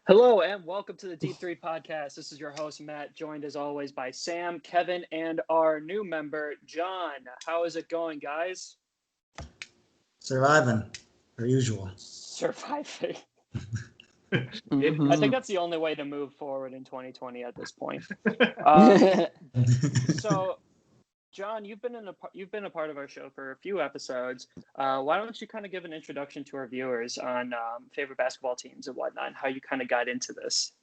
Hello and welcome to the D3 podcast. This is your host, Matt, joined as always by Sam, Kevin, and our new member, John. How is it going, guys? Surviving, per usual. Surviving. I think that's the only way to move forward in 2020 at this point. So, John, you've been a part of our show for a few episodes. Why don't you kind of give an introduction to our viewers on favorite basketball teams and whatnot, and how you kind of got into this?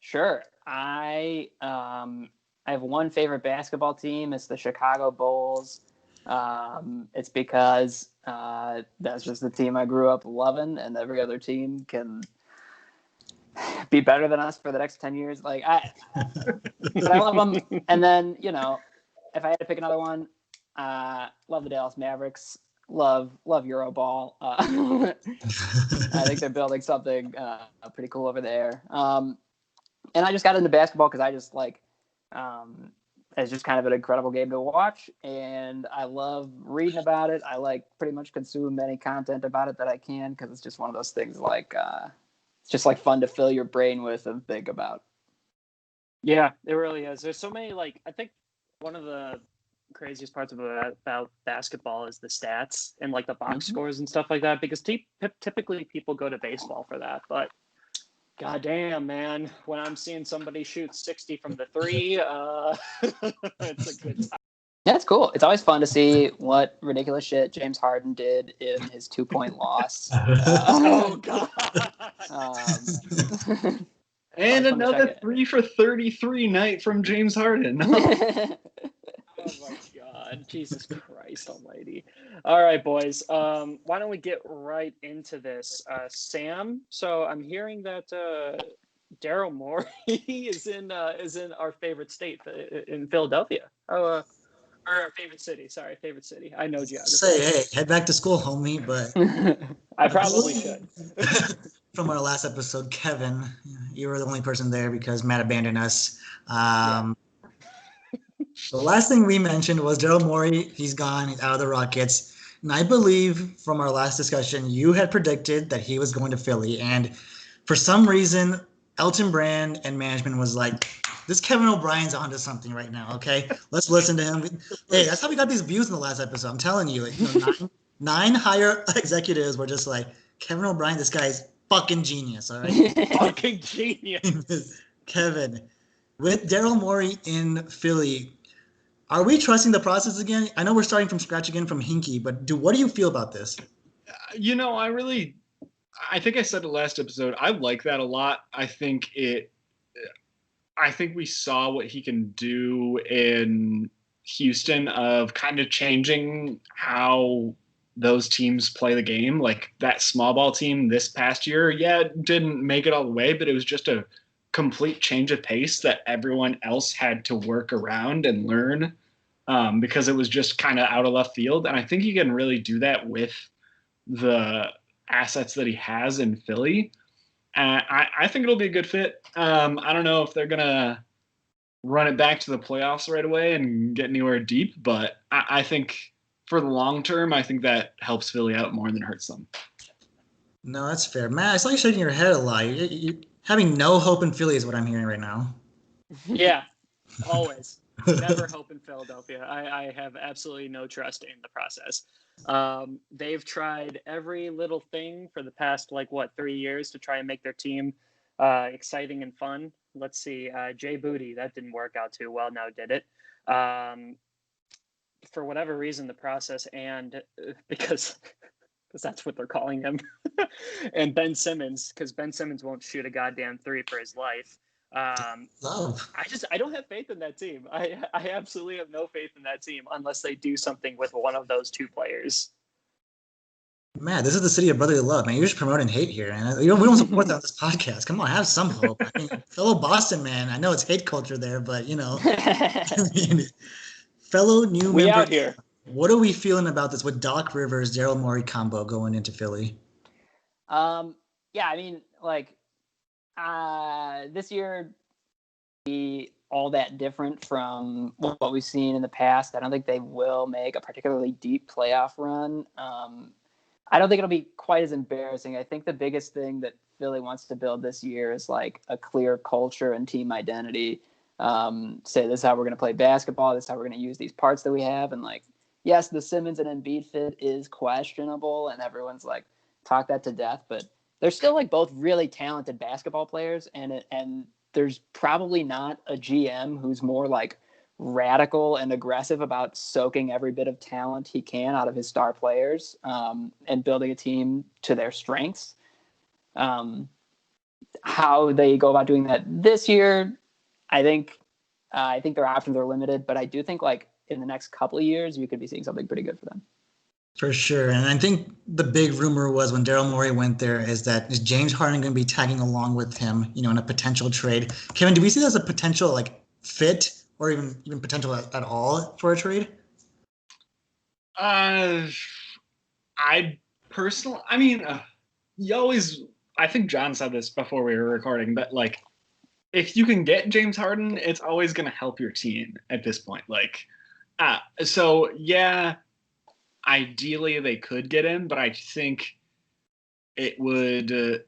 Sure. I have one favorite basketball team. It's the Chicago Bulls. It's because that's just the team I grew up loving, and every other team can be better than us for the next 10 years. But I love them. And then, if I had to pick another one, love the Dallas Mavericks. Love Euroball. I think they're building something pretty cool over there. And I just got into basketball because I just it's just kind of an incredible game to watch, and I love reading about it. I pretty much consume any content about it that I can because it's just one of those things it's just fun to fill your brain with and think about. Yeah, it really is. There's so many I think one of the craziest parts about basketball is the stats and the box scores and stuff like that, because typically people go to baseball for that, but goddamn, man, when I'm seeing somebody shoot 60 from the three, it's a good time. Yeah, it's cool. It's always fun to see what ridiculous shit James Harden did in his 2-point loss. Oh, God. And another 3 for 33 night from James Harden. Oh, my God. Jesus Christ almighty. All right, boys. Why don't we get right into this? Sam, so I'm hearing that Daryl Morey is in our favorite state, in Philadelphia. Or our favorite city. Sorry, favorite city. I know geography. Hey, head back to school, homie. But I probably should. From our last episode, Kevin, you were the only person there because Matt abandoned us. The last thing we mentioned was Daryl Morey. He's gone. He's out of the Rockets. And I believe from our last discussion, you had predicted that he was going to Philly. And for some reason, Elton Brand and management was like, this Kevin O'Brien's onto something right now, okay? Let's listen to him. Hey, that's how we got these views in the last episode. I'm telling you, nine higher executives were just like, Kevin O'Brien, this guy's fucking genius, all right? Fucking genius. Kevin, with Daryl Morey in Philly, are we trusting the process again? I know we're starting from scratch again from Hinkie, but what do you feel about this? I think I said it last episode. I like that a lot. I think we saw what he can do in Houston of kind of changing how those teams play the game. Like that small ball team this past year, didn't make it all the way, but it was just a complete change of pace that everyone else had to work around and learn, because it was just kind of out of left field. And I think he can really do that with the assets that he has in Philly. I think it'll be a good fit. I don't know if they're going to run it back to the playoffs right away and get anywhere deep, but I think for the long term, I think that helps Philly out more than hurts them. No, that's fair. Matt, I saw you shaking your head a lot. You're having no hope in Philly is what I'm hearing right now. Yeah, always. Never hope in Philadelphia. I have absolutely no trust in the process. They've tried every little thing for the past 3 years to try and make their team exciting and fun. Let's see, Jay Booty, that didn't work out too well. Now did it? For whatever reason, the process, and because that's what they're calling him, and Ben Simmons, because Ben Simmons won't shoot a goddamn three for his life. I don't have faith in that team. I absolutely have no faith in that team unless they do something with one of those two players. Man, this is the city of brotherly love, man. You're just promoting hate here, man. We don't support that on this podcast. Come on, have some hope. I mean, fellow Boston man, I know it's hate culture there, but fellow new we member out here. What are we feeling about this with Doc Rivers, Daryl Morey combo going into Philly? This year be all that different from what we've seen in the past. I don't think they will make a particularly deep playoff run. I don't think it'll be quite as embarrassing. I think the biggest thing that Philly wants to build this year is like a clear culture and team identity. Say this is how we're going to play basketball. This is how we're going to use these parts that we have. And like, yes, the Simmons and Embiid fit is questionable, and everyone's like talk that to death, but they're still like both really talented basketball players. And there's probably not a GM who's more like radical and aggressive about soaking every bit of talent he can out of his star players, and building a team to their strengths. How they go about doing that this year, I think their options are limited, but I do think like in the next couple of years, you could be seeing something pretty good for them. For sure. And I think the big rumor was when Daryl Morey went there is James Harden going to be tagging along with him, in a potential trade? Kevin, do we see that as a potential like fit or even potential at all for a trade? I personally, I mean, I think John said this before we were recording, but like, if you can get James Harden, it's always going to help your team at this point. Like, so yeah, ideally they could get him, but I think it would,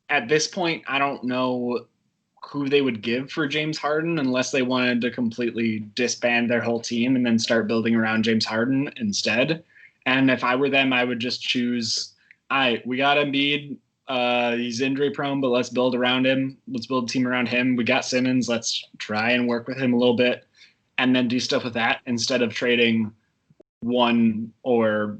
at this point, I don't know who they would give for James Harden unless they wanted to completely disband their whole team and then start building around James Harden instead. And if I were them, I would just choose, we got Embiid. He's injury prone, but let's build around him. Let's build a team around him. We got Simmons. Let's try and work with him a little bit and then do stuff with that instead of trading one or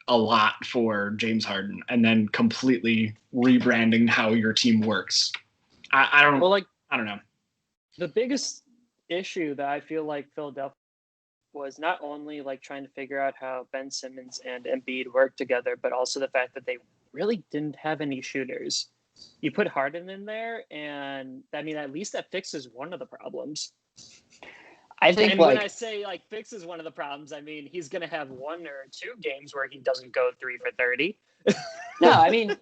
a lot for James Harden and then completely rebranding how your team works. I don't know. The biggest issue that I feel like Philadelphia was not only like trying to figure out how Ben Simmons and Embiid work together, but also the fact that they really didn't have any shooters. You put Harden in there, and I mean, at least that fixes one of the problems. I think, and when I say like fixes one of the problems, I mean he's going to have 1 or 2 games where he doesn't go 3 for 30. No, I mean,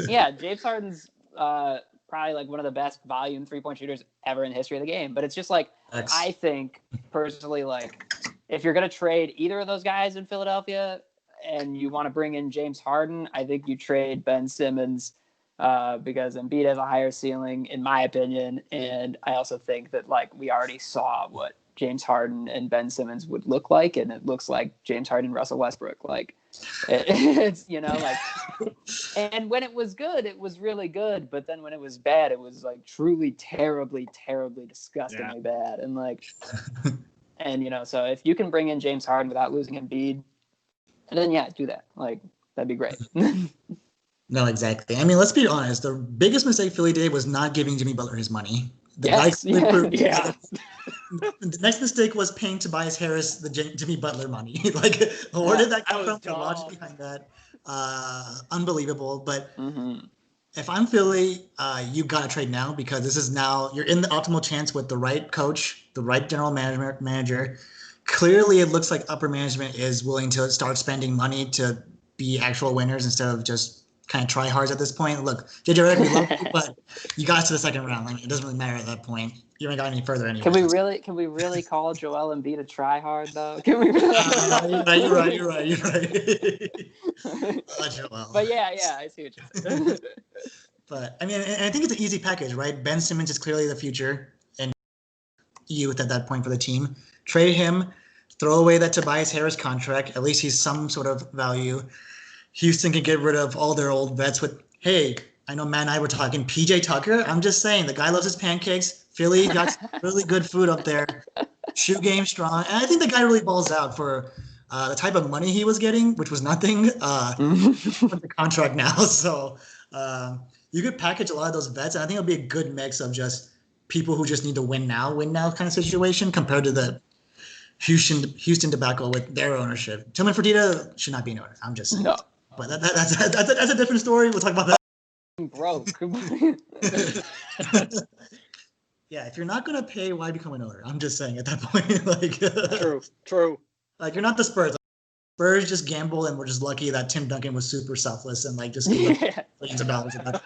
yeah, James Harden's probably like one of the best volume 3-point shooters ever in the history of the game. But it's just like, I think personally, like, if you're going to trade either of those guys in Philadelphia and you want to bring in James Harden, I think you trade Ben Simmons because Embiid has a higher ceiling, in my opinion. And I also think that like we already saw what James Harden and Ben Simmons would look like, and it looks like James Harden and Russell Westbrook. Like it's like, and when it was good, it was really good, but then when it was bad, it was like truly terribly disgustingly bad. And like, and so if you can bring in James Harden without losing Embiid, and then do that, like that'd be great. No, exactly. I mean, let's be honest. The biggest mistake Philly did was not giving Jimmy Butler his money. The next mistake was paying Tobias Harris the Jimmy Butler money. Like, where did that come from? The logic behind that, unbelievable. But if I'm Philly, you got to trade now, because this is now you're in the optimal chance with the right coach, the right general manager. Clearly, it looks like upper management is willing to start spending money to be actual winners instead of just kind of try hards at this point. Look, JJ Redick, we love you, but you got to the second round. Like, it doesn't really matter at that point. You haven't got any further anyway. Can we really call Joel Embiid a try hard though? Can we really? You're right. Joel. But yeah, I see what you're saying. But I mean, and I think it's an easy package, right? Ben Simmons is clearly the future and youth at that point for the team. Trade him, throw away that Tobias Harris contract. At least he's some sort of value. Houston can get rid of all their old vets with, hey, I know Matt and I were talking PJ Tucker. I'm just saying, the guy loves his pancakes. Philly got really good food up there. Shoe game strong. And I think the guy really balls out for the type of money he was getting, which was nothing, the contract now. So you could package a lot of those vets, and I think it'll be a good mix of just people who just need to win now kind of situation compared to the Houston debacle with their ownership. Tillman Fertitta should not be an owner. I'm just saying. No. But that's a different story. We'll talk about that. Broke. Yeah, if you're not gonna pay, why become an owner? I'm just saying at that point. Like, true. Like, you're not the Spurs. Spurs just gamble, and we're just lucky that Tim Duncan was super selfless and like just millions of dollars at that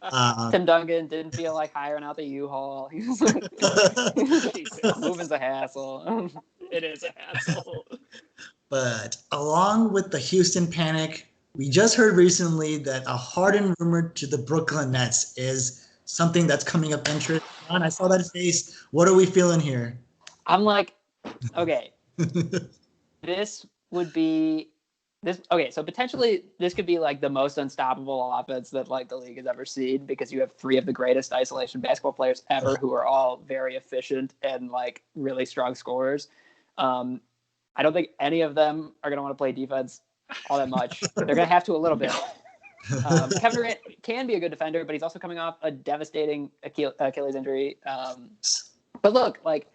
point. Tim Duncan didn't feel like hiring out the U-Haul. He was like, moving's a hassle. It is a hassle. But along with the Houston panic, We just heard recently that a Harden rumor to the Brooklyn Nets is something that's coming up interest. John, I saw that face. What are we feeling here? I'm like, okay, this would be this. Okay, so potentially this could be like the most unstoppable offense that like the league has ever seen because you have three of the greatest isolation basketball players ever who are all very efficient and like really strong scorers. I don't think any of them are going to want to play defense all that much. They're going to have to a little bit. Kevin Durant can be a good defender, but he's also coming off a devastating Achilles injury. But look, like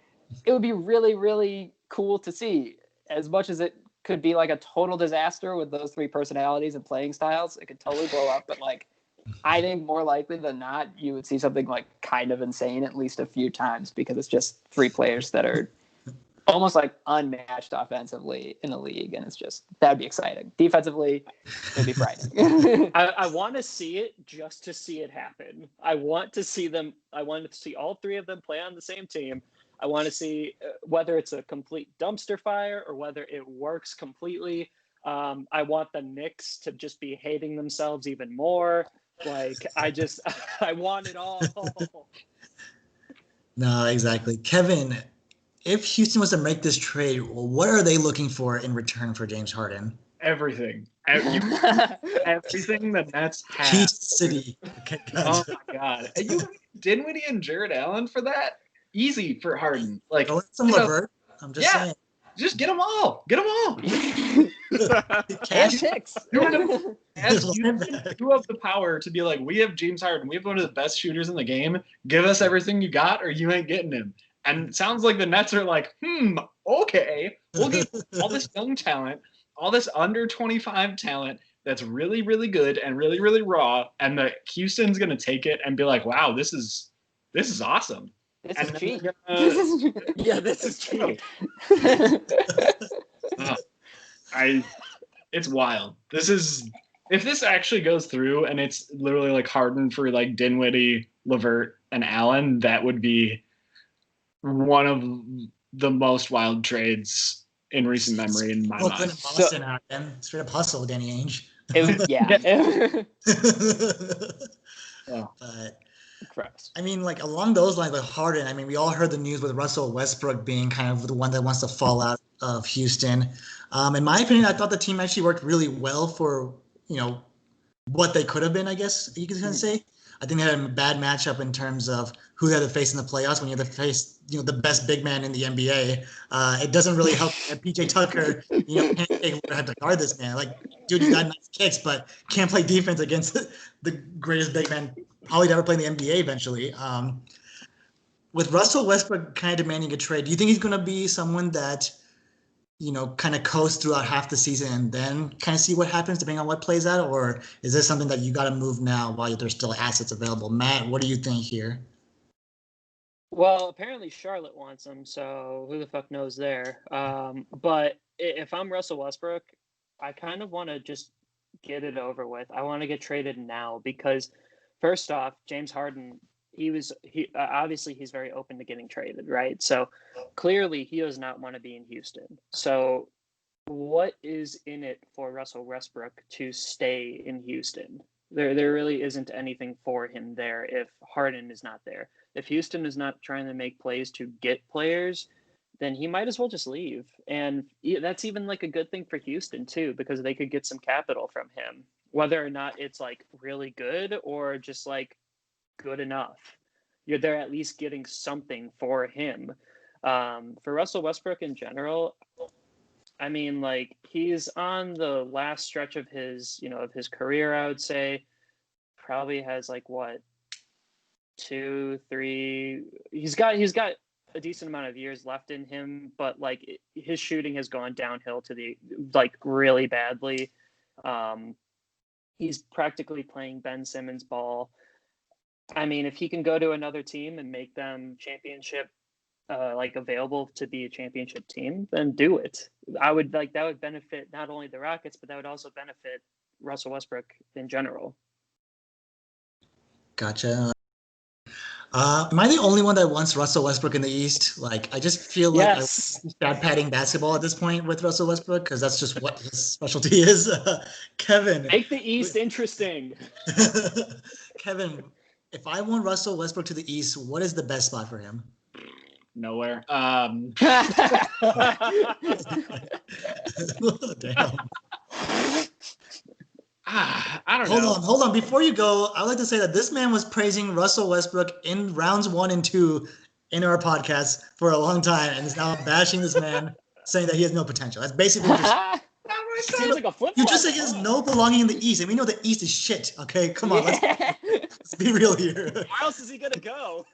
it would be really, really cool to see. As much as it could be like a total disaster with those three personalities and playing styles, it could totally blow up. But like, I think more likely than not, you would see something like kind of insane at least a few times because it's just three players that are almost like unmatched offensively in the league, and it's just that'd be exciting. Defensively, it'd be frightening. I want to see it just to see it happen. I want to see them. I want to see all three of them play on the same team. I want to see whether it's a complete dumpster fire or whether it works completely. I want the Knicks to just be hating themselves even more. Like I want it all. No, exactly. Kevin, if Houston was to make this trade, what are they looking for in return for James Harden? Everything. Everything the Nets have. Heat City. Okay, Oh gotcha. my God. You Dinwiddie and Jared Allen for that? Easy for Harden. Like Go with some Levert. I'm just saying. Just get them all. Get them all. And picks. As you have the power to be like, we have James Harden. We have one of the best shooters in the game. Give us everything you got or you ain't getting him. And it sounds like the Nets are like, okay. We'll give all this young talent, all this under 25 talent that's really, really good and really, really raw. And the Houston's going to take it and be like, wow, this is awesome. This is cheap. Yeah, this is cheap. It's wild. If this actually goes through and it's literally like Harden for like Dinwiddie, Levert, and Allen, that would be one of the most wild trades in recent memory in my Brooklyn mind. and Boston out then. Straight up hustle, Danny Ainge. But gross. I mean, like along those lines with Harden, I mean, we all heard the news with Russell Westbrook being kind of the one that wants to fall out of Houston. In my opinion, I thought the team actually worked really well for, what they could have been, I guess you could say. I think they had a bad matchup in terms of who they had to face in the playoffs. When you have to face, the best big man in the NBA, it doesn't really help that PJ Tucker, had to guard this man. Like, dude, he's got nice kicks, but can't play defense against the greatest big man probably to ever play in the NBA eventually. With Russell Westbrook kind of demanding a trade, do you think he's going to be someone that, kind of coast throughout half the season and then kind of see what happens depending on what plays out? Or is this something that you got to move now while there's still assets available? Matt, what do you think here? Well, apparently Charlotte wants him, so who the fuck knows there? But if I'm Russell Westbrook, I kind of want to just get it over with. I want to get traded now because, first off, James Harden, obviously he's very open to getting traded, right? So clearly he does not want to be in Houston. So what is in it for Russell Westbrook to stay in Houston? There really isn't anything for him there if Harden is not there. If Houston is not trying to make plays to get players, then he might as well just leave. And that's even like a good thing for Houston too, because they could get some capital from him, whether or not it's like really good or just like good enough. They're at least getting something for him. For Russell Westbrook in general, I mean, like he's on the last stretch of his career. I would say probably has like what 2, 3. He's got a decent amount of years left in him, but like his shooting has gone downhill to the like really badly. He's practically playing Ben Simmons ball. I mean, if he can go to another team and make them championship, like available to be a championship team, then do it. That would benefit not only the Rockets, but that would also benefit Russell Westbrook in general. Gotcha. Am I the only one that wants Russell Westbrook in the East? Like, I just feel like I want stat padding basketball at this point with Russell Westbrook because that's just what his specialty is. Kevin, Make the East interesting. Kevin, if I want Russell Westbrook to the East, what is the best spot for him? Nowhere. Damn. I don't know. Hold on. Before you go, I'd like to say that this man was praising Russell Westbrook in rounds 1 and 2 in our podcast for a long time, and is now bashing this man, saying that he has no potential. That's basically what you're saying. Seems like a flip. You just said he has no belonging in the East, and we know the East is shit. Okay, come on, let's be real here. Where else is he gonna go?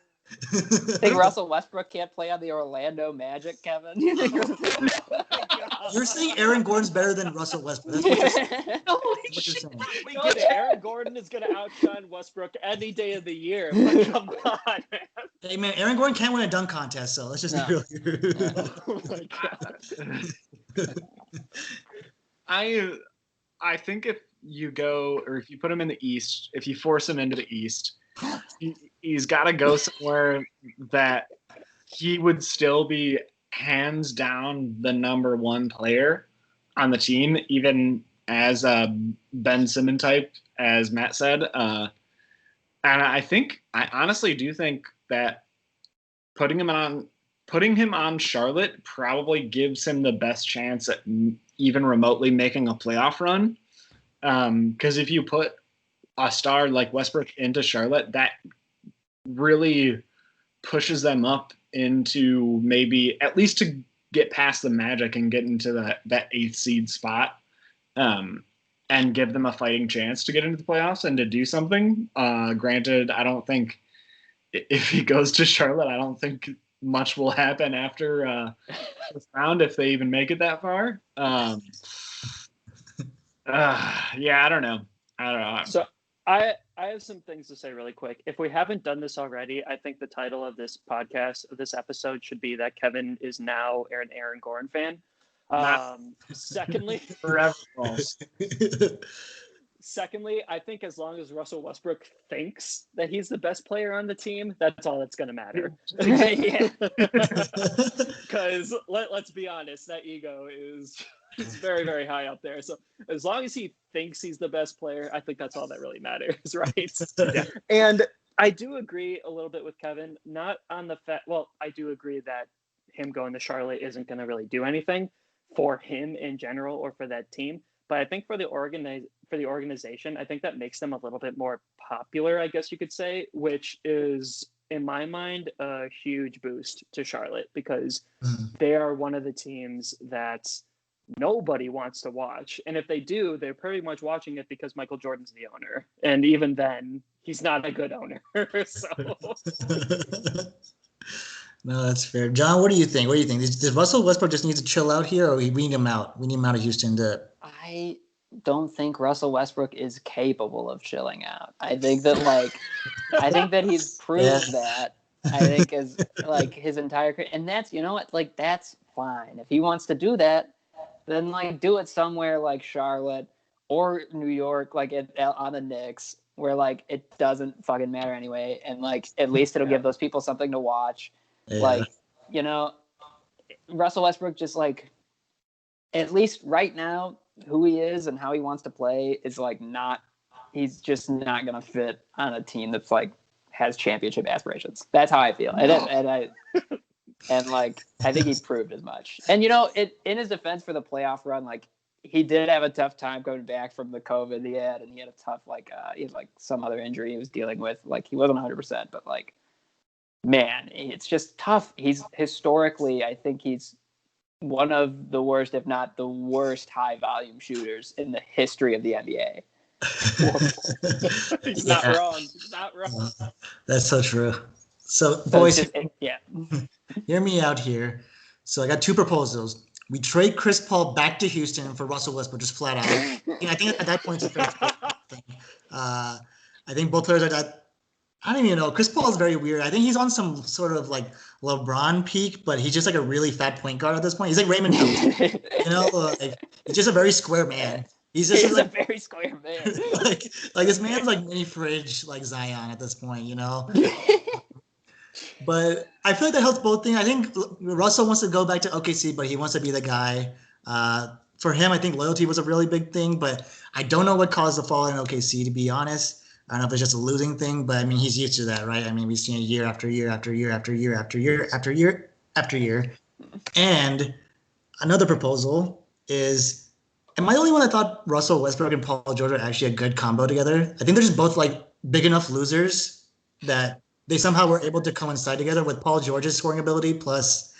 Think Russell Westbrook can't play on the Orlando Magic, Kevin? You're saying Aaron Gordon's better than Russell Westbrook. That's what you're saying. We get it. Aaron Gordon is gonna outshine Westbrook any day of the year. But come on, man. Hey man, Aaron Gordon can't win a dunk contest, so let's just be real here. Oh my god. I think if you go, or if you put him in the East, if you force him into the East, he's got to go somewhere that he would still be hands down the number one player on the team, even as a Ben Simmons type, as Matt said. And I honestly do think that putting him on Charlotte probably gives him the best chance at even remotely making a playoff run. Because if you put a star like Westbrook into Charlotte, that really pushes them up into maybe at least to get past the Magic and get into that 8th seed spot, and give them a fighting chance to get into the playoffs and to do something. Granted, I don't think if he goes to Charlotte, I don't think much will happen after this round if they even make it that far. Yeah, I don't know. So I have some things to say really quick. If we haven't done this already, I think the title of this podcast, of this episode, should be that Kevin is now an Aaron Gordon fan. Secondly, forever false. Secondly, I think as long as Russell Westbrook thinks that he's the best player on the team, that's all that's going to matter. Because let's be honest, that ego is very, very high up there. So as long as he thinks he's the best player, I think that's all that really matters, right? Yeah. And I do agree a little bit with Kevin, not on the fact, well, I do agree that him going to Charlotte isn't going to really do anything for him in general or for that team. But I think for the organization, I think that makes them a little bit more popular, I guess you could say, which is, in my mind, a huge boost to Charlotte because they are one of the teams that nobody wants to watch. And if they do, they're pretty much watching it because Michael Jordan's the owner. And even then, he's not a good owner. So... No, that's fair. John, what do you think? Does Russell Westbrook just need to chill out here, or we need him out? We need him out of Houston to... I don't think Russell Westbrook is capable of chilling out. I think that he's proved that. I think is like his entire career. And that's, you know what, like that's fine. If he wants to do that, then like do it somewhere like Charlotte or New York, like on the Knicks, where like it doesn't fucking matter anyway. And like at least it'll give those people something to watch. Yeah. Like, you know, Russell Westbrook just like, at least right now, who he is and how he wants to play is like he's just not going to fit on a team that's like has championship aspirations. That's how I feel. And like, I think he proved as much. And, you know, in his defense for the playoff run, like he did have a tough time coming back from the COVID he had, and he had a tough, like, he had like some other injury he was dealing with. Like he wasn't 100%, but like, man, it's just tough. He's historically, I think he's one of the worst, if not the worst, high volume shooters in the history of the NBA. He's not wrong. He's not wrong. That's so true. So boys, yeah. Hear me out here. So I got two proposals. We trade Chris Paul back to Houston for Russell Westbrook, just flat out. I think at that point it's a fair thing. I think both players are that. I don't even know. Chris Paul is very weird. I think he's on some sort of like LeBron peak, but he's just like a really fat point guard at this point. He's like Raymond Felton, you know, like he's just a very square man. He's a very square man. like this man's like mini fridge, like Zion at this point, you know. But I feel like that helps both things. I think Russell wants to go back to OKC, but he wants to be the guy. For him, I think loyalty was a really big thing, but I don't know what caused the fall in OKC, to be honest. I don't know if it's just a losing thing, but I mean, he's used to that, right? I mean, we've seen it year after year after year after year after year after year after year. And another proposal is, am I the only one that thought Russell Westbrook and Paul George are actually a good combo together? I think they're just both like big enough losers that they somehow were able to coincide together with Paul George's scoring ability plus,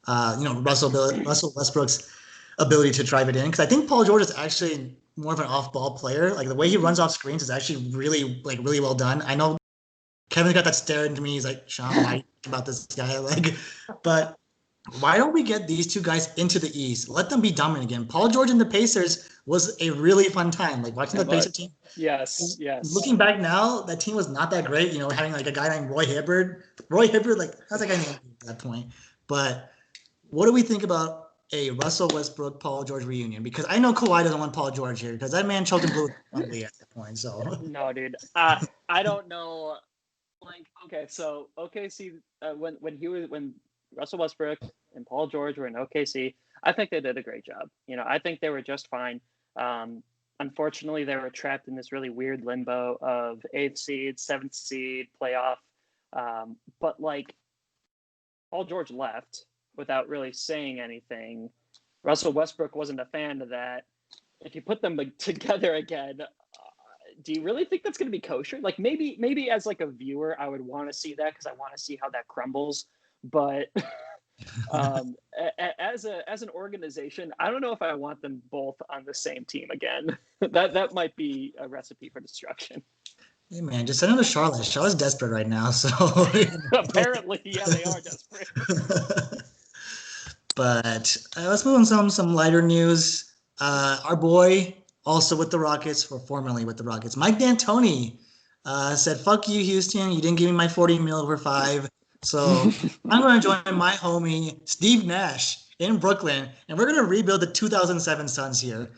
Russell Westbrook's ability to drive it in. Because I think Paul George is actually more of an off-ball player. Like the way he runs off screens is actually really well done. I know Kevin's got that stare into me. He's like, Sean, why about this guy? But why don't we get these two guys into the East? Let them be dominant again. Paul George and the Pacers was a really fun time. Like watching the Pacers team. Yes. Looking back now, that team was not that great. Having like a guy named Roy Hibbert. Roy Hibbert, like how's that guy named at that point? But what do we think about a Russell Westbrook Paul George reunion? Because I know Kawhi doesn't want Paul George here because that man choked and blew ugly at that point. So no, dude. I don't know. Like, okay, so OKC when Russell Westbrook and Paul George were in OKC, I think they did a great job. I think they were just fine. Unfortunately, they were trapped in this really weird limbo of 8th seed, 7th seed playoff. But like, Paul George left without really saying anything. Russell Westbrook wasn't a fan of that. If you put them together again, do you really think that's going to be kosher? Like maybe as like a viewer, I would want to see that because I want to see how that crumbles. But as an organization, I don't know if I want them both on the same team again. that might be a recipe for destruction. Hey man, just send him to Charlotte. Charlotte's desperate right now, so apparently, yeah, they are desperate. But let's move on some lighter news. Our boy, also with the Rockets, or formerly with the Rockets, Mike D'Antoni said, "Fuck you, Houston. You didn't give me my 40 mil over 5. So I'm going to join my homie Steve Nash in Brooklyn, and we're going to rebuild the 2007 Suns here."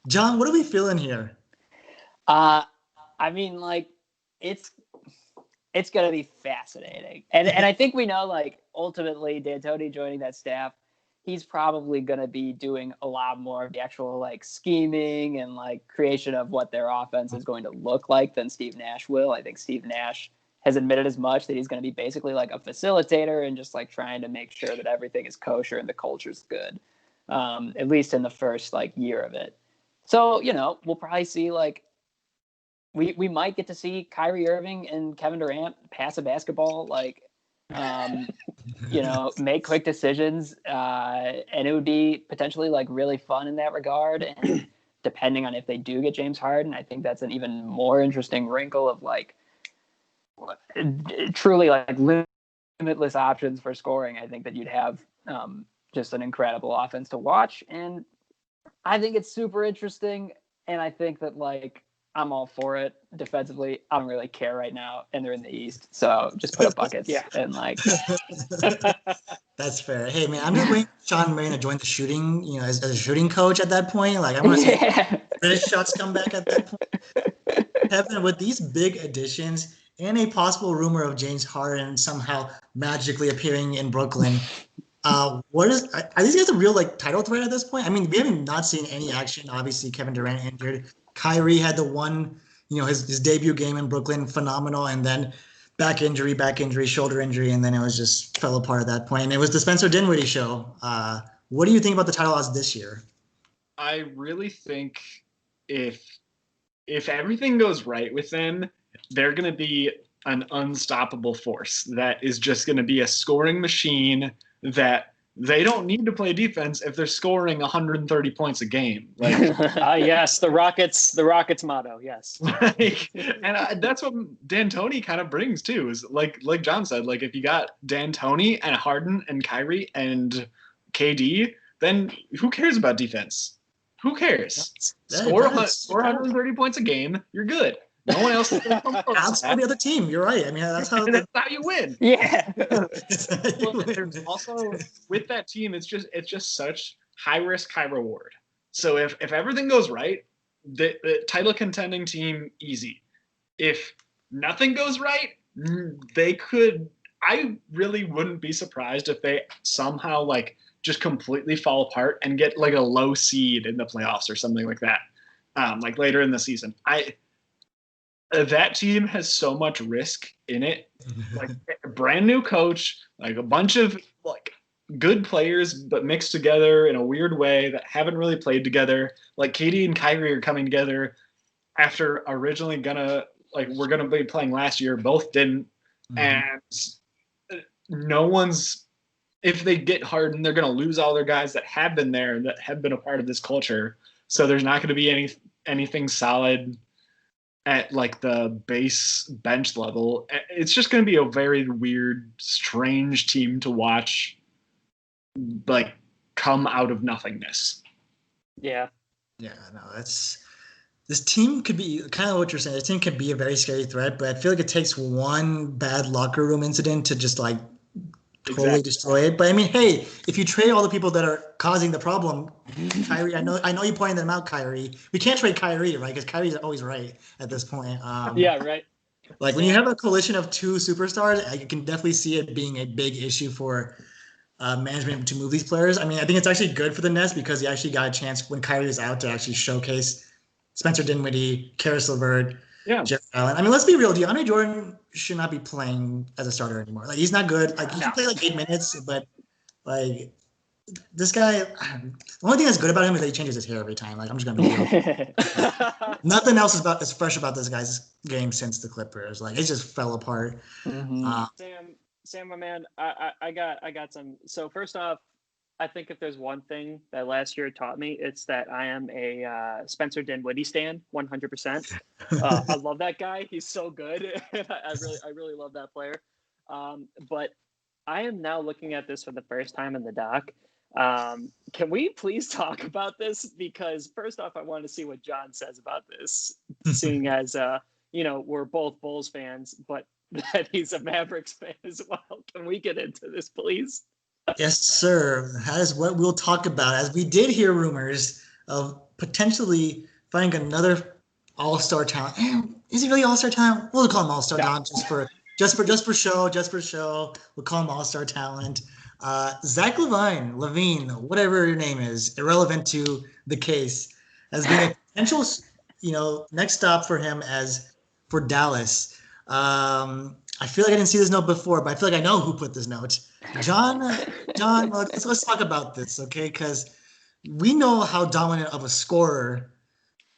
John, what are we feeling here? I mean, like, it's going to be fascinating. And I think we know, like, ultimately D'Antoni joining that staff, he's probably going to be doing a lot more of the actual, like, scheming and, like, creation of what their offense is going to look like than Steve Nash will. I think Steve Nash has admitted as much, that he's going to be basically like a facilitator and just like trying to make sure that everything is kosher and the culture's good, at least in the first like year of it. So, we'll probably see like, we might get to see Kyrie Irving and Kevin Durant pass a basketball, like, make quick decisions. And it would be potentially like really fun in that regard. And depending on if they do get James Harden, I think that's an even more interesting wrinkle of like, truly like limitless options for scoring. I think that you'd have just an incredible offense to watch, and I think it's super interesting. And I think that like I'm all for it. Defensively, I don't really care right now, and they're in the East, so just put up buckets. Yeah. And like That's fair. Hey man, I'm just waiting for Sean Marion to join the shooting, as a shooting coach at that point. Like I'm gonna see British shots come back at that point. Kevin, with these big additions and a possible rumor of James Harden somehow magically appearing in Brooklyn, are these guys a real like title threat at this point? I mean, we haven't not seen any action. Obviously, Kevin Durant injured. Kyrie had the one, his debut game in Brooklyn, phenomenal, and then back injury, shoulder injury, and then it was just fell apart at that point. And it was the Spencer Dinwiddie show. What do you think about the title odds this year? I really think if everything goes right with them, they're going to be an unstoppable force that is just going to be a scoring machine that they don't need to play defense if they're scoring 130 points a game. Like, yes, the Rockets motto. Yes, and that's what D'Antoni kind of brings too. Is like John said, like if you got D'Antoni and Harden and Kyrie and KD, then who cares about defense? Who cares? Score 130 points a game, you're good. No one else is going to come close. Outscore the other team. You're right. I mean, that's how you win. Yeah. Well, there's also with that team, it's just such high risk, high reward. So if everything goes right, the title contending team easy. If nothing goes right, they could I really wouldn't be surprised if they somehow like just completely fall apart and get like a low seed in the playoffs or something like that. Like later in the season. That team has so much risk in it. Like a brand new coach, like a bunch of like good players, but mixed together in a weird way that haven't really played together. Like Katie and Kyrie are coming together after originally we're gonna be playing last year. Both didn't, and no one's. If they get Harden, they're gonna lose all their guys that have been there, that have been a part of this culture. So there's not gonna be anything solid at like the base bench level. It's just going to be a very weird, strange team to watch, like come out of nothingness. Yeah. Yeah, no, this team could be kind of what you're saying. This team could be a very scary threat, but I feel like it takes one bad locker room incident to just like totally destroy it. But I mean, hey, if you trade all the people that are causing the problem, Kyrie, I know you pointed them out, Kyrie. We can't trade Kyrie, right? Because Kyrie's always right at this point. Yeah, right. Like when you have a coalition of two superstars, I can definitely see it being a big issue for management to move these players. I mean, I think it's actually good for the Nets because he actually got a chance when Kyrie was out to actually showcase Spencer Dinwiddie, Karis LeVert, Jarrett Allen. I mean, let's be real. DeAndre Jordan should not be playing as a starter anymore. Like, he's not good. Like, he can play like 8 minutes, but like this guy, the only thing that's good about him is that he changes his hair every time. Like, I'm just gonna be real. Nothing else is fresh about this guy's game since the Clippers. Like, it just fell apart. Mm-hmm. Sam, my man, I got some. So first off, I think if there's one thing that last year taught me, it's that I am a Spencer Dinwiddie stan, 100%. I love that guy. He's so good. I really love that player. But I am now looking at this for the first time in the doc. Can we please talk about this? Because first off, I want to see what John says about this, seeing as we're both Bulls fans, but that he's a Mavericks fan as well. Can we get into this, please? Yes, sir. That is what we'll talk about, as we did hear rumors of potentially finding another all-star talent. Is he really all-star talent? We'll call him all-star talent just for show. We'll call him all-star talent. Zach Levine, whatever your name is, irrelevant to the case, has been a potential, next stop for him for Dallas. I feel like I didn't see this note before, but I feel like I know who put this note. John, let's talk about this, okay? Because we know how dominant of a scorer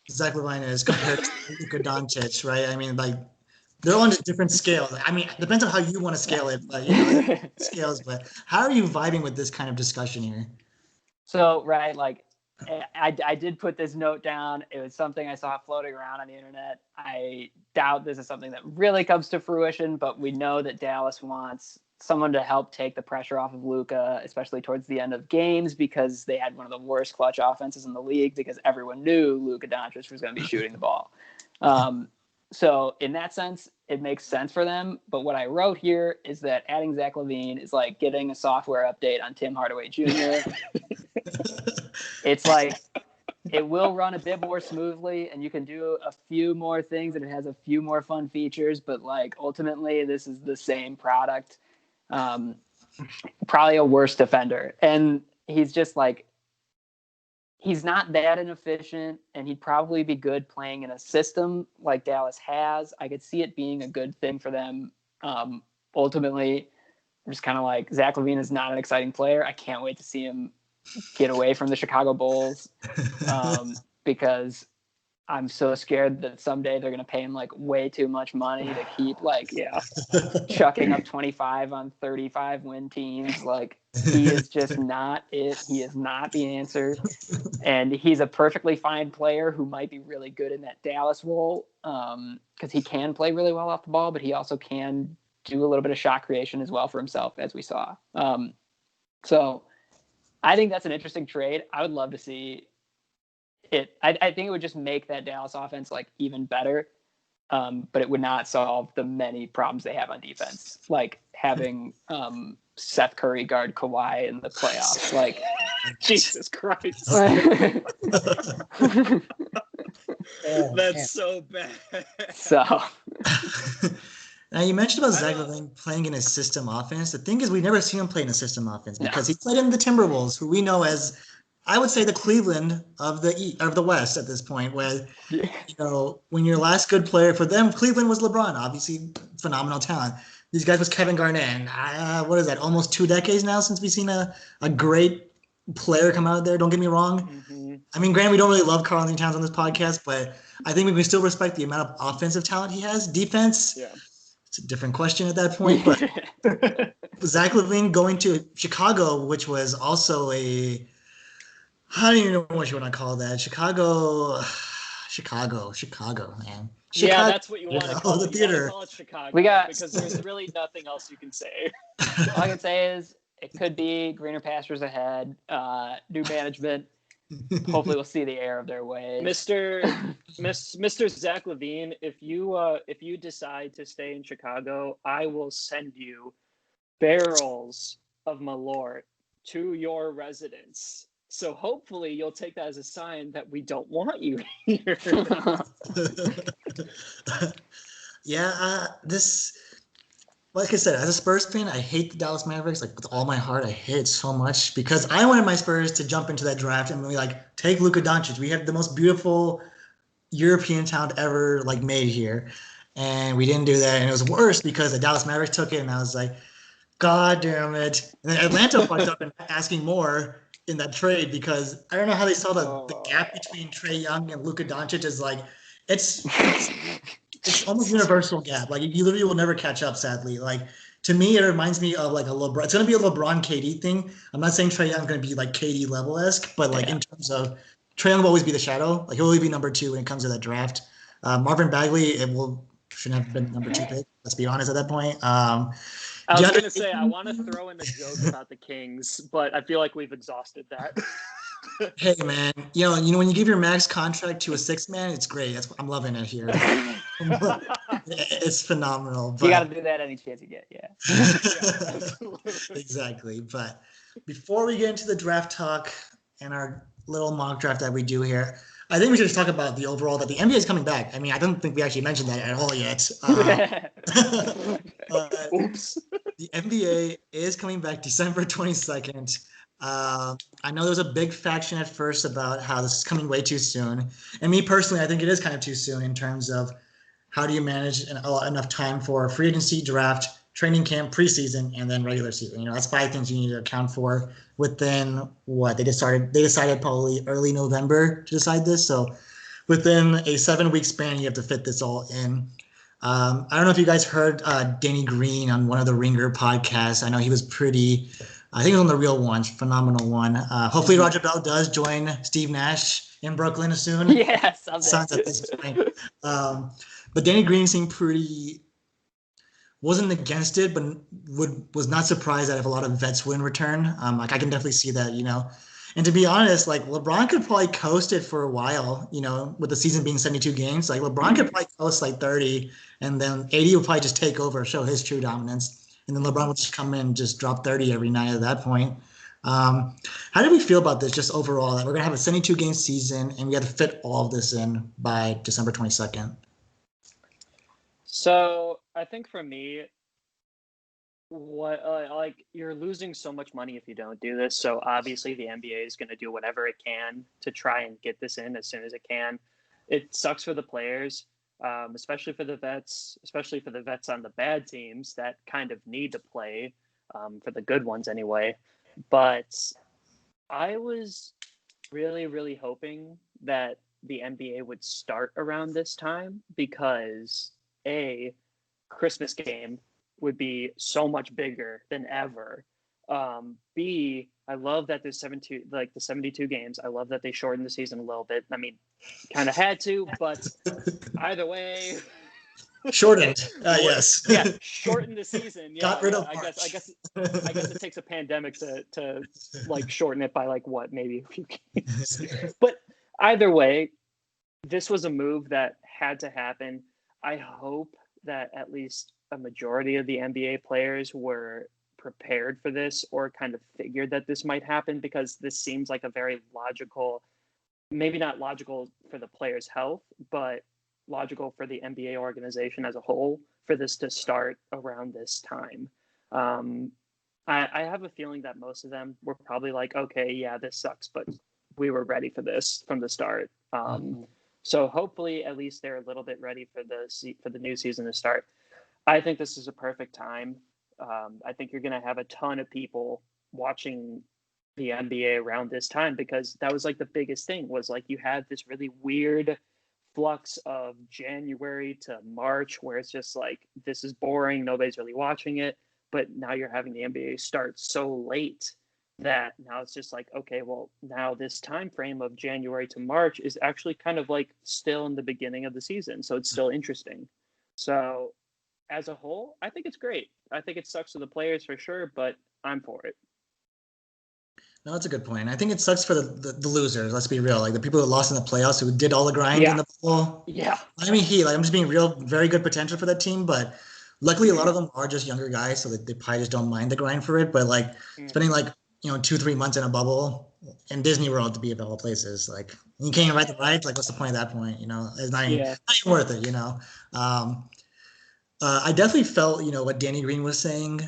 Zach LaVine is compared to Luka Doncic, right? I mean, like, they're on different scales. I mean, it depends on how you want to scale it, but scales. But how are you vibing with this kind of discussion here? So, right, like, I did put this note down. It was something I saw floating around on the internet. I doubt this is something that really comes to fruition, but we know that Dallas wants someone to help take the pressure off of Luka, especially towards the end of games, because they had one of the worst clutch offenses in the league because everyone knew Luka Doncic was going to be shooting the ball. So in that sense, it makes sense for them. But what I wrote here is that adding Zach LaVine is like getting a software update on Tim Hardaway Jr. It's like it will run a bit more smoothly and you can do a few more things and it has a few more fun features. But like ultimately, this is the same product. Probably a worse defender. And he's just like, he's not that inefficient, and he'd probably be good playing in a system like Dallas has. I could see it being a good thing for them. Ultimately, I'm just kind of like, Zach LaVine is not an exciting player. I can't wait to see him get away from the Chicago Bulls because I'm so scared that someday they're going to pay him like way too much money to keep chucking up 25 on 35 win teams. Like, he is just not it. He is not the answer. And he's a perfectly fine player who might be really good in that Dallas role because he can play really well off the ball, but he also can do a little bit of shot creation as well for himself, as we saw. So I think that's an interesting trade. I would love to see it. I think it would just make that Dallas offense like even better, but it would not solve the many problems they have on defense, like having Seth Curry guard Kawhi in the playoffs. Like, Jesus Christ. Oh, that's so bad. So Now, you mentioned about Zach LaVine playing in a system offense. The thing is, we've never seen him play in a system offense because he played in the Timberwolves, who we know as, I would say, the Cleveland of the West at this point. Where when your last good player for them, Cleveland was LeBron, obviously phenomenal talent. These guys was Kevin Garnett. And what is that? Almost 2 decades now since we've seen a great player come out there. Don't get me wrong. Mm-hmm. I mean, granted, we don't really love Karl-Anthony Towns on this podcast, but I think we can still respect the amount of offensive talent he has. Defense. Yeah. It's a different question at that point, but Zach LaVine going to Chicago, which was also I don't even know what you want to call that. Chicago, man. Yeah, that's what you want to call the it. theater. You want to call it Chicago because there's really nothing else you can say. All I can say is it could be greener pastures ahead, new management. Hopefully we'll see the error of their ways. Mr. Zach LaVine, if you decide to stay in Chicago, I will send you barrels of Malort to your residence. So hopefully you'll take that as a sign that we don't want you here. Like I said, as a Spurs fan, I hate the Dallas Mavericks with all my heart. I hate it so much because I wanted my Spurs to jump into that draft and really take Luka Doncic. We had the most beautiful European talent ever made here, and we didn't do that. And it was worse because the Dallas Mavericks took it, and I was like, God damn it! And then Atlanta fucked up and asking more in that trade because I don't know how they saw the gap between Trae Young and Luka Doncic is it's almost universal gap. You literally will never catch up, sadly. To me, it reminds me of a LeBron. It's going to be a LeBron KD thing. I'm not saying Trae Young's going to be KD level-esque, but in terms of Trae Young will always be the shadow. He'll always be number 2 when it comes to that draft. Marvin Bagley, shouldn't have been number 2 pick. Let's be honest at that point. I was going to say, I want to throw in the joke about the Kings, but I feel like we've exhausted that. Hey man, when you give your max contract to a 6 man, it's great. I'm loving it here. It's phenomenal. But... You got to do that any chance you get, yeah. Exactly. But before we get into the draft talk and our little mock draft that we do here, I think we should just talk about the overall that the NBA is coming back. I mean, I don't think we actually mentioned that at all yet. Oops. The NBA is coming back December 22nd. I know there was a big faction at first about how this is coming way too soon. And me personally, I think it is kind of too soon in terms of how do you manage enough time for free agency, draft, training camp, preseason, and then regular season. That's 5 things you need to account for within what they decided probably early November to decide this. So within a 7-week span, you have to fit this all in. I don't know if you guys heard Danny Green on one of the Ringer podcasts. I know he was I think it was on the Real One, phenomenal one. Hopefully Roger Bell does join Steve Nash in Brooklyn soon. Yes, sounds at this point. But Danny Green seemed wasn't against it, but was not surprised that if a lot of vets wouldn't return. I can definitely see that, And to be honest, LeBron could probably coast it for a while, with the season being 72 games. LeBron could probably coast 30, and then AD would probably just take over, show his true dominance. And then LeBron would just come in and just drop 30 every night at that point. How do we feel about this just overall, that we're going to have a 72-game season and we have to fit all of this in by December 22nd? So I think for me, you're losing so much money if you don't do this. So obviously the NBA is going to do whatever it can to try and get this in as soon as it can. It sucks for the players. Especially for the vets on the bad teams that kind of need to play, for the good ones anyway. But I was really, really hoping that the NBA would start around this time because Christmas game would be so much bigger than ever. B, I love that there's the 72 games. I love that they shortened the season a little bit. I mean, kind of had to, but either way, shortened. Yes. Yeah, shortened the season. Yeah, got rid of March. I guess it takes a pandemic to shorten it by maybe a few games. But either way, this was a move that had to happen. I hope that at least a majority of the NBA players were prepared for this or kind of figured that this might happen, because this seems like a very logical, maybe not logical for the players' health, but logical for the NBA organization as a whole for this to start around this time. I have a feeling that most of them were probably like, okay, yeah, this sucks, but we were ready for this from the start. So hopefully, at least they're a little bit ready for the new season to start. I think this is a perfect time. I think you're going to have a ton of people watching the NBA around this time, because that was like the biggest thing, was like you had this really weird flux of January to March where it's just like, this is boring, nobody's really watching it. But now you're having the NBA start so late that now it's just like, okay, well, now this time frame of January to March is actually kind of like still in the beginning of the season, so it's still interesting. So as a whole, I think it's great. I think it sucks for the players for sure, but I'm for it. No, that's a good point. I think it sucks for the losers. Let's be real. Like the people who lost in the playoffs, who did all the grind in the bubble. Yeah. I mean, I'm just being real, very good potential for that team. But luckily, a lot of them are just younger guys, so that they probably just don't mind the grind for it. But like spending like 2-3 months in a bubble in Disney World, to be of all places, like you can't even ride the rides. Like, what's the point at that point? It's not even worth it. I definitely felt what Danny Green was saying.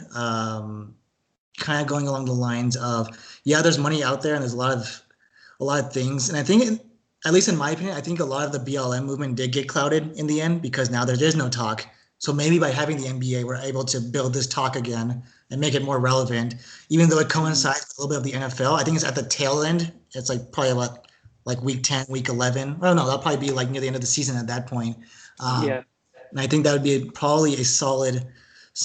Kind of going along the lines of, there's money out there and there's a lot of things. And I think, at least in my opinion, I think a lot of the BLM movement did get clouded in the end, because now there is no talk. So maybe by having the NBA, we're able to build this talk again and make it more relevant, even though it coincides with a little bit of the NFL. I think it's at the tail end. It's like probably about like week 10, week 11. Oh no, that'll probably be like near the end of the season at that point. And I think that would be probably a solid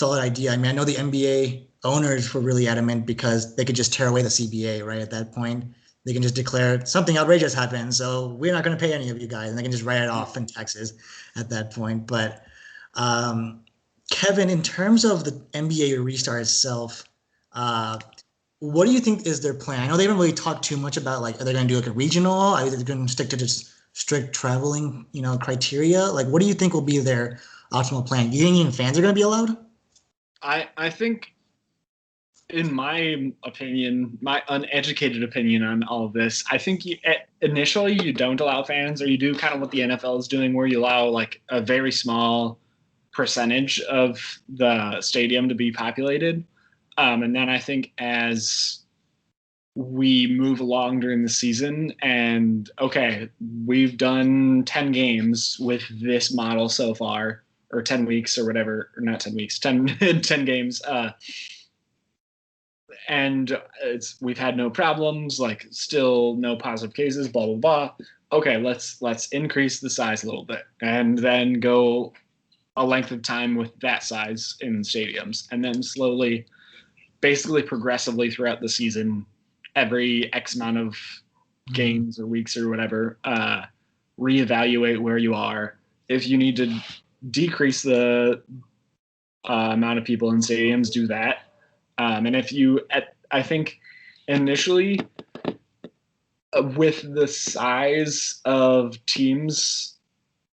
idea. I mean, I know the NBA owners were really adamant because they could just tear away the CBA, right? At that point, they can just declare something outrageous happened, so we're not going to pay any of you guys, and they can just write it off in taxes at that point. But Kevin, in terms of the NBA restart itself, what do you think is their plan? I know they haven't really talked too much about, like, are they going to do like a regional? Are they going to stick to just strict traveling, criteria? Like, what do you think will be their optimal plan? Do you think even fans are going to be allowed? I think, in my opinion, my uneducated opinion on all of this, I think initially you don't allow fans, or you do kind of what the NFL is doing, where you allow like a very small percentage of the stadium to be populated. And then I think as we move along during the season and, okay, we've done 10 games with this model so far, or 10 weeks or whatever, or not 10 weeks, 10 games. And we've had no problems, like still no positive cases, blah, blah, blah. Okay, let's increase the size a little bit, and then go a length of time with that size in stadiums, and then slowly, basically progressively throughout the season, every X amount of games or weeks or whatever, reevaluate where you are. If you need to decrease the amount of people in stadiums, do that. And if I think initially, with the size of teams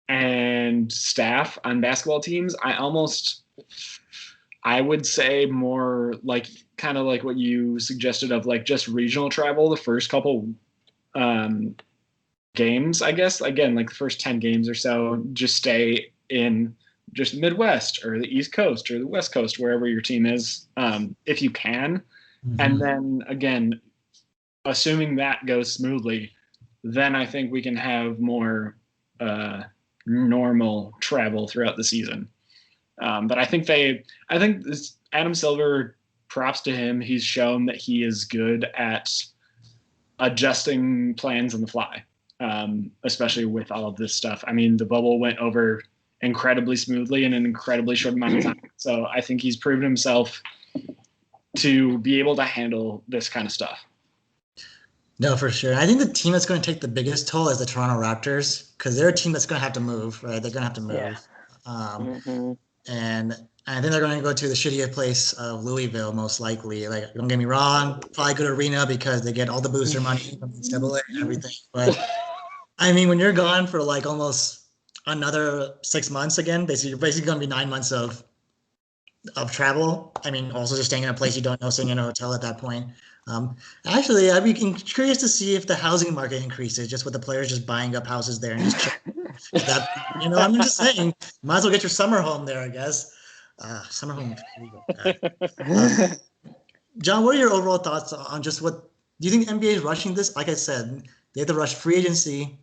and staff on basketball teams, I would say more like kind of like what you suggested of like just regional travel the first couple games, I guess. Again, like the first 10 games or so, just stay in just Midwest or the East Coast or the West Coast, wherever your team is, if you can. Mm-hmm. And then again, assuming that goes smoothly, then I think we can have more normal travel throughout the season. But I think this Adam Silver, props to him. He's shown that he is good at adjusting plans on the fly, especially with all of this stuff. I mean, the bubble went over incredibly smoothly in an incredibly short amount of time. So I think he's proven himself to be able to handle this kind of stuff. No, for sure. I think the team that's going to take the biggest toll is the Toronto Raptors, because they're a team that's going to have to move, right? They're going to have to move. Yeah. And I think they're going to go to the shittier place of Louisville, most likely. Like, don't get me wrong, probably good arena because they get all the booster money from NCAA and everything. But I mean, when you're gone for like almost another 6 months again, you're basically going to be 9 months of travel. I mean, also just staying in a place you don't know, staying in a hotel at that point. Actually, I'd be curious to see if the housing market increases, just with the players just buying up houses there and just I'm just saying, might as well get your summer home there, I guess. Summer home. John, what are your overall thoughts on just what do you think the NBA is rushing this? Like I said, they have to rush free agency,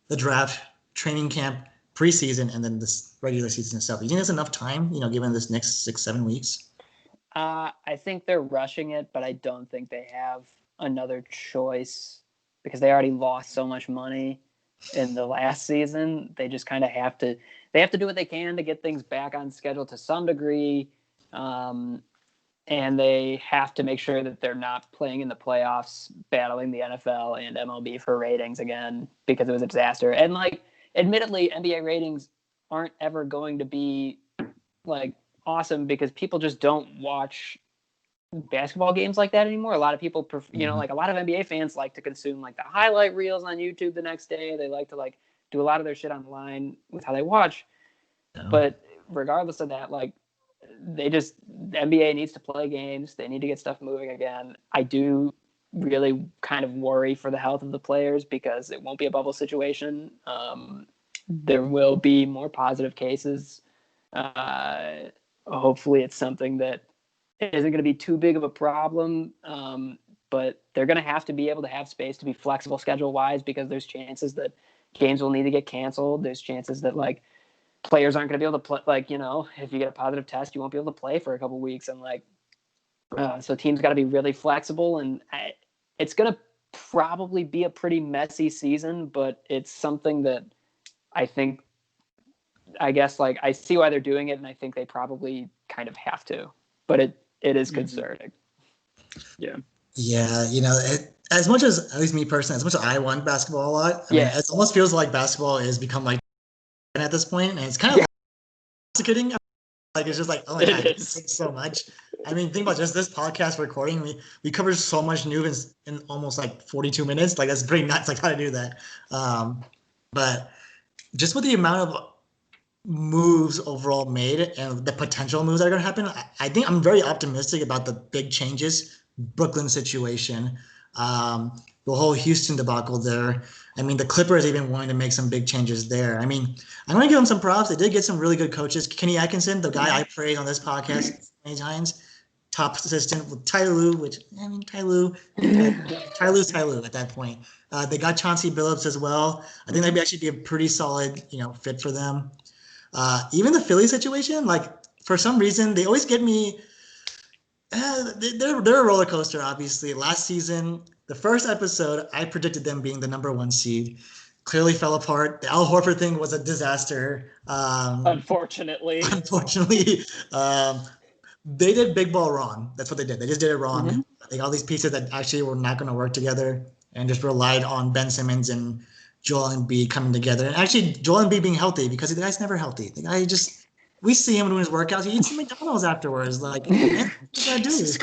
the draft, training camp, preseason, and then this regular season itself. Do you think there's enough time, given this next 6-7 weeks? I think they're rushing it, but I don't think they have another choice because they already lost so much money in the last season. They just kind of have to do what they can to get things back on schedule to some degree. And they have to make sure that they're not playing in the playoffs, battling the NFL and MLB for ratings again, because it was a disaster. And admittedly, NBA ratings aren't ever going to be awesome because people just don't watch basketball games like that anymore. A lot of people, a lot of NBA fans like to consume the highlight reels on YouTube the next day. They like to do a lot of their shit online with how they watch. Oh. But regardless of that, the NBA needs to play games. They need to get stuff moving again. I do really kind of worry for the health of the players because it won't be a bubble situation. There will be more positive cases. Hopefully it's something that isn't going to be too big of a problem. But they're going to have to be able to have space to be flexible schedule-wise because there's chances that games will need to get canceled. There's chances that players aren't going to be able to play, if you get a positive test, you won't be able to play for a couple of weeks. And so teams got to be really flexible, and it's going to probably be a pretty messy season, but it's something that I see why they're doing it. And I think they probably kind of have to, but it is concerning. Yeah. Yeah. As much as, at least me personally, as much as I want basketball a lot, I mean, it almost feels like basketball has become at this point, and it's kind of intoxicating. It's just oh my god, it's so much. I mean, think about just this podcast recording. We covered so much news in almost 42 minutes. That's pretty nuts. How to do that. But just with the amount of moves overall made and the potential moves that are going to happen, I think I'm very optimistic about the big changes. Brooklyn situation, the whole Houston debacle there. I mean, the Clippers even wanting to make some big changes there. I mean, I'm going to give them some props. They did get some really good coaches. Kenny Atkinson, the guy I praised on this podcast many times, top assistant with Ty Lue, Ty Lue's Ty Lue at that point. They got Chauncey Billups as well. I think that'd actually be a pretty solid, fit for them. Even the Philly situation, for some reason, they always get me. They're a roller coaster, obviously. Last season, the first episode, I predicted them being the number 1 seed. Clearly fell apart. The Al Horford thing was a disaster. Unfortunately. They did big ball wrong. That's what they did. They just did it wrong. Mm-hmm. They got all these pieces that actually were not going to work together and just relied on Ben Simmons and Joel Embiid coming together. And actually, Joel Embiid being healthy because the guy's never healthy. The guy just... We see him doing his workouts. He eats some McDonald's afterwards. What do I do? This isn't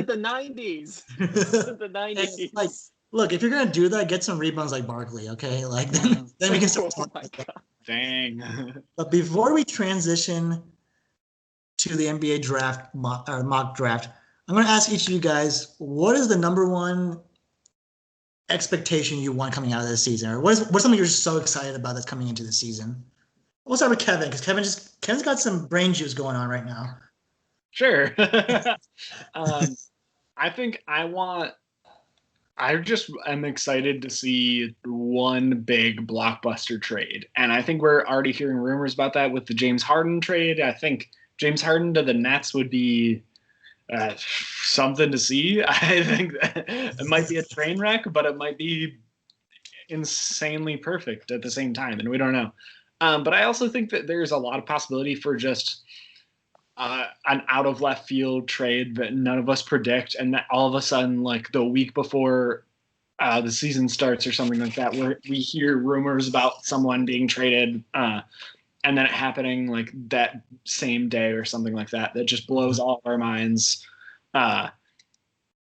the 90s. This isn't the 90s. Look, if you're gonna do that, get some rebounds like Barkley, okay? Then we can start talking about that. Dang. But before we transition to the NBA draft mock draft, I'm gonna ask each of you guys, what is the number 1 expectation you want coming out of this season, or what's something you're so excited about that's coming into the season? We'll start with Kevin because Kevin's got some brain juice going on right now. Sure. I just am excited to see one big blockbuster trade. And I think we're already hearing rumors about that with the James Harden trade. I think James Harden to the Nets would be something to see. I think it might be a train wreck, but it might be insanely perfect at the same time. And we don't know. But I also think that there's a lot of possibility for just an out of left field trade that none of us predict. And that all of a sudden, the week before the season starts or something like that, where we hear rumors about someone being traded and then it happening that same day or something like that, that just blows all of our minds. And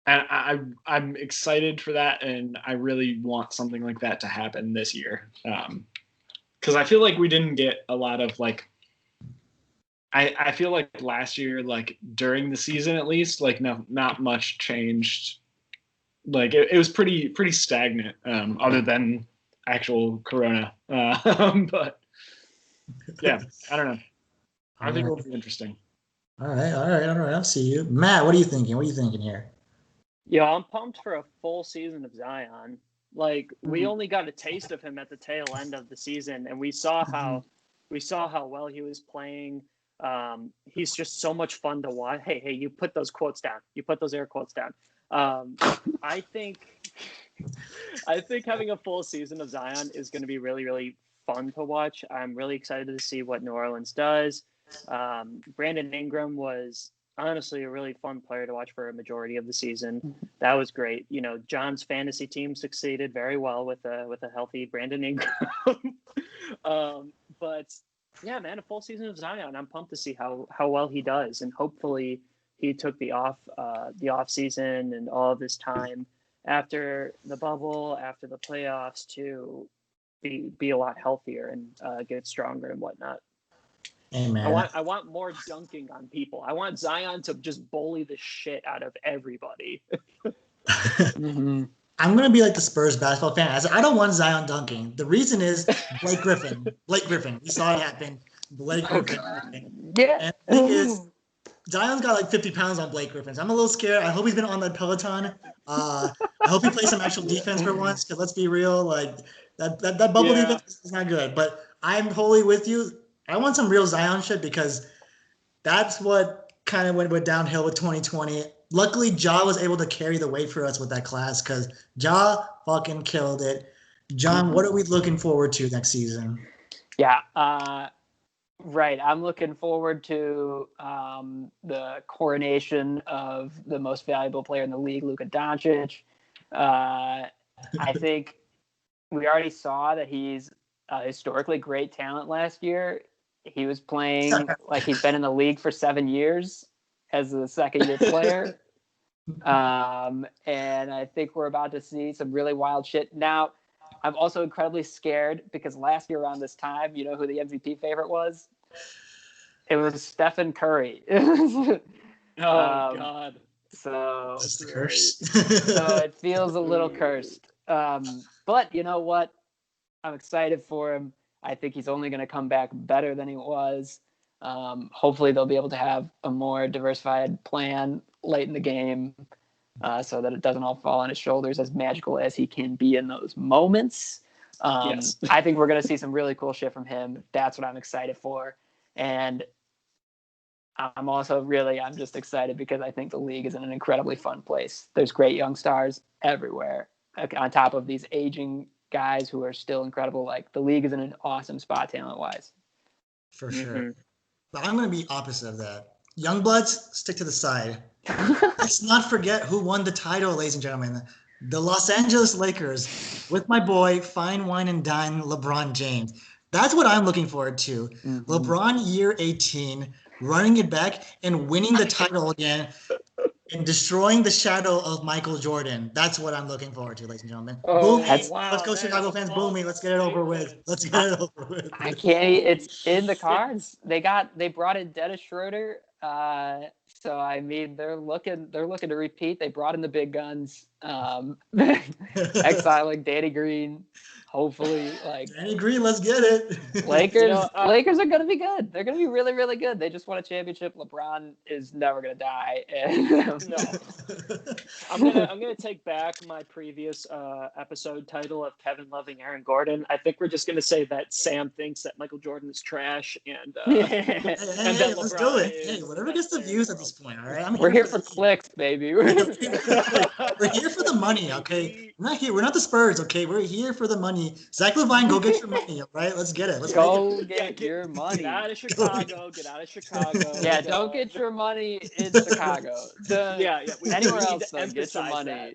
I'm excited for that. And I really want something like that to happen this year. Because I feel like we didn't get a lot of I feel like last year, during the season at least, not much changed. It was pretty stagnant. Other than actual corona. But yeah, I don't know. I think it'll be interesting. All right. I'll see you. Matt, what are you thinking? What are you thinking here? Yeah, I'm pumped for a full season of Zion. Like we only got a taste of him at the tail end of the season, and we saw how well he was playing. He's just so much fun to watch. Hey, you put those quotes down. You put those air quotes down. I think having a full season of Zion is going to be really, really fun to watch. I'm really excited to see what New Orleans does. Brandon Ingram was honestly a really fun player to watch for a majority of the season. That was great. You know, John's fantasy team succeeded very well with a healthy Brandon Ingram. But yeah, man, a full season of Zion. I'm pumped to see how well he does, and hopefully he took the off season and all of this time after the bubble, after the playoffs to be a lot healthier and get stronger and whatnot. Hey, man. I want more dunking on people. I want Zion to just bully the shit out of everybody. I'm gonna be like the Spurs basketball fan. I don't want Zion dunking. The reason is Blake Griffin. We saw it happen. Blake Griffin. Yeah. And the thing is, Zion's got like 50 pounds on Blake Griffin. So I'm a little scared. I hope he's been on that Peloton. I hope he plays some actual defense for once. Because let's be real, like that bubble defense is not good. But I'm totally with you. I want some real Zion shit because that's what kind of went downhill with 2020. Luckily, Ja was able to carry the weight for us with that class because Ja fucking killed it. John, what are we looking forward to next season? Yeah, right. I'm looking forward to the coronation of the most valuable player in the league, Luka Doncic. I think we already saw that he's a historically great talent last year. He was playing like he's been in the league for 7 years as a second-year player. And I think we're about to see some really wild shit. Now, I'm also incredibly scared because last year around this time, you know who the MVP favorite was? It was Stephen Curry. God. So That's the curse. so it feels a little cursed. But you know what? I'm excited for him. I think he's only going to come back better than he was. Hopefully they'll be able to have a more diversified plan late in the game so that it doesn't all fall on his shoulders, as magical as he can be in those moments. Yes. I think we're going to see some really cool shit from him. That's what I'm excited for. And I'm just excited because I think the league is in an incredibly fun place. There's great young stars everywhere on top of these aging guys who are still incredible. Like the league is in an awesome spot talent wise. For sure. But I'm going to be opposite of that. Young bloods, stick to the side. Let's not forget who won the title, ladies and gentlemen. The Los Angeles Lakers with my boy, fine wine and dine, LeBron James. That's what I'm looking forward to. LeBron, year 18, running it back and winning the title again and destroying the shadow of Michael Jordan. That's what I'm looking forward to, ladies and gentlemen. Oh, Booming. wow, Let's go, Chicago fans. Booming. Let's get it over with. I can't. It's in the cards. They brought in Dennis Schroeder. So I mean, they're looking to repeat. They brought in the big guns. Exiling Danny Green. Hopefully, like Danny Green, let's get it. Lakers are going to be good. They're going to be really, really good. They just won a championship. LeBron is never going to die. No, I'm gonna take back my previous episode title of Kevin loving Aaron Gordon. I think we're just gonna say that Sam thinks that Michael Jordan is trash, and Hey, let's do it. Hey, whatever gets the views at this point. All right, we're here for clicks, baby. We're here for the money. Okay, we're not the Spurs. Okay, we're here for the money. Zach LaVine, go get your money. All right, let's get it. Let's go get your money. Get out of Chicago. Get out of Chicago. Yeah, don't get your money in Chicago. Anywhere else, though, get your money.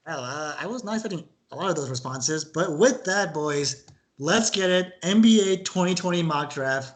I was not expecting a lot of those responses, but with that, boys, let's get it. NBA 2020 mock draft.